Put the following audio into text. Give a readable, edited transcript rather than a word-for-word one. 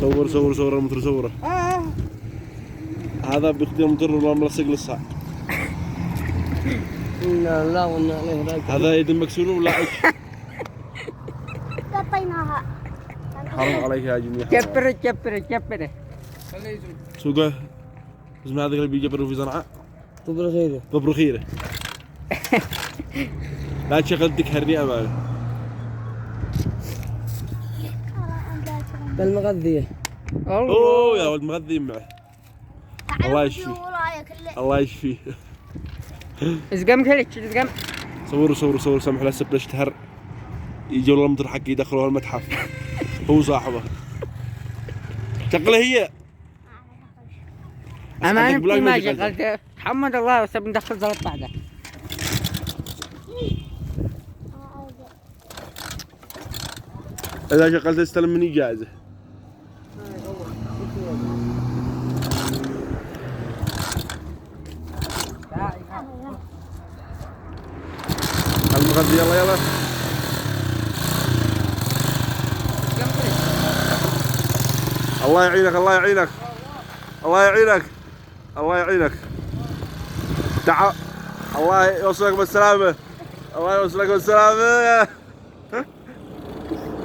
صور صور صور المتر صوره. هذا بيختي المتر ولا ملصق للصاع. لا لا والله عليه رايك. هذا يد مكسور ولا ايش؟ قطيناها. حرام عليك يا جميع. كبره. سوقه اسم هذا اللي بيجبروا في صنعاء. طبر خيره. لا تشغلتك هرني امانه. المغذية. اوه يا ولد مغذي معه. الله يشفيه. الله يشفيه. اسقم كلك اسقم. صوروا سمح له سبل اشتهر. يجوا والله متر حق يدخلوها المتحف. هو صاحبه. شغله هي. أنا ما شغلت. حمد الله وسب ندخل زلط بعده. إذا شغلت استلم مني جائزة. المغذي يلا الله يعينك الله يعينك تعال الله يوصلك بالسلامة